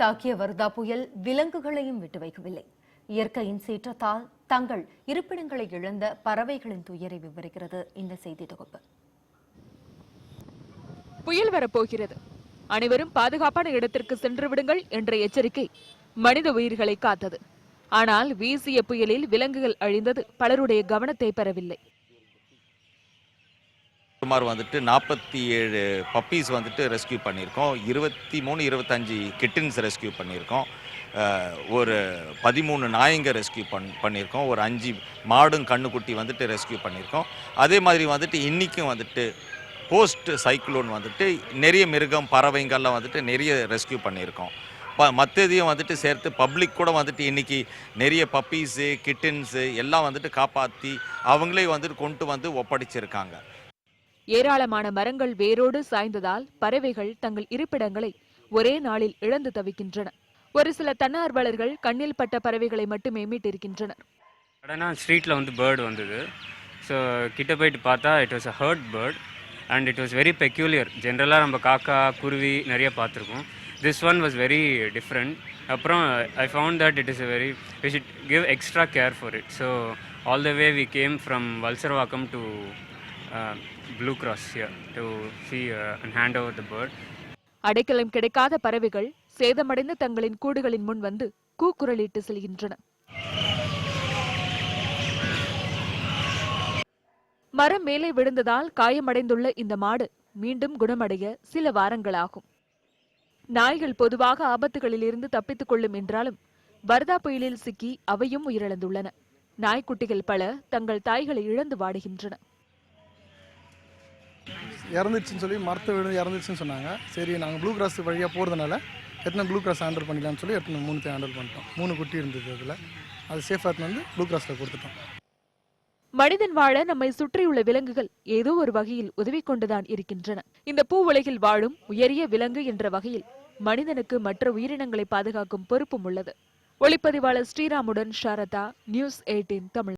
தாக்கிய வர்தா புயல் விலங்குகளையும் விட்டு வைக்கவில்லை. இயற்கையின் சீற்றத்தால் தங்கள் இருப்பிடங்களை இழந்த பறவைகளின் துயரை விவரிக்கிறது இந்த செய்தி தொகுப்பு. புயல் வரப்போகிறது, அனைவரும் பாதுகாப்பான இடத்திற்கு சென்று விடுங்கள் என்ற எச்சரிக்கை மனித உயிர்களை காத்தது. ஆனால் வீசிய புயலில் விலங்குகள் அழிந்தது பலருடைய கவனத்தை பெறவில்லை. சுமார் 47 பப்பீஸ் ரெஸ்கியூ பண்ணியிருக்கோம். 23-25 கிட்டன்ஸ் ரெஸ்கியூ பண்ணியிருக்கோம். ஒரு 13 நாய்ங்க ரெஸ்கியூ பண்ணியிருக்கோம். ஒரு 5 மாடும் கண்ணுக்குட்டி ரெஸ்கியூ பண்ணியிருக்கோம். அதே மாதிரி இன்றைக்கும் போஸ்ட் சைக்ளோன் நிறைய மிருகம் பறவைங்கள்லாம் நிறைய ரெஸ்கியூ பண்ணியிருக்கோம். மற்றதையும் சேர்த்து பப்ளிக் கூட இன்றைக்கி நிறைய பப்பீஸு கிட்டன்ஸு எல்லாம் காப்பாற்றி அவங்களே கொண்டு ஒப்படைச்சிருக்காங்க. ஏராளமான மரங்கள் வேரோடு சாய்ந்ததால் பறவைகள் தங்கள் இருப்பிடங்களை ஒரே நாளில் இழந்து தவிக்கின்றன. ஒரு சில தன்னார்வலர்கள் கண்ணில் பட்ட பறவைகளை மட்டுமே மீட்டிருக்கின்றனர். ஸ்ட்ரீட்ல பேர்டு வந்தது. ஸோ கிட்ட போயிட்டு பார்த்தா it was a hurt bird and it was very peculiar. ஜென்ரலாக நம்ம காக்கா குருவி நிறைய பார்த்துருக்கோம். This one was very different. அப்புறம் I found that it is we should give extra care for it. So all the way we came from Valsaravakkam to Blue Cross here to see and hand over the bird. அடைக்கலம் கிடைக்காத பறவைகள் சேதமடைந்த தங்களின் கூடுகளின் முன் வந்து கூக்குரலிட்டு செல்கின்றன. மரம் மேலே விழுந்ததால் காயமடைந்துள்ள இந்த மாடு மீண்டும் குணமடைய சில வாரங்களாகும். நாய்கள் பொதுவாக ஆபத்துகளில் இருந்து தப்பித்துக் கொள்ளும் என்றாலும் வர்தா புயலில் சிக்கி அவையும் உயிரிழந்துள்ளன. நாய்க்குட்டிகள் பல தங்கள் தாய்களை இழந்து வாடுகின்றன. இறந்துச்சுன்னு சொல்லி மரத்தை விழுந்து இறந்துச்சுன்னு சொன்னாங்க. சரி, நாங்கள் ப்ளூ கிராஸ் வழியாக போகிறதுனால எத்தனை ப்ளூ கிராஸ் ஹேண்டில் பண்ணிக்கலாம்னு சொல்லி 3 ஹேண்டில் பண்ணிட்டோம். 3 குட்டி இருந்தது. அதில் அது சேஃபாக ப்ளூ கிராஸில் கொடுத்துட்டோம். மனிதன் வாழ நம்மை சுற்றியுள்ள விலங்குகள் ஏதோ ஒரு வகையில் உதவி கொண்டுதான் இருக்கின்றன. இந்த பூ உலகில் வாழும் உயரிய விலங்கு என்ற வகையில் மனிதனுக்கு மற்ற உயிரினங்களை பாதுகாக்கும் பொறுப்பும் உள்ளது. ஒளிப்பதிவாளர் ஸ்ரீராமுடன் ஷாரதா, நியூஸ் 18 தமிழ்.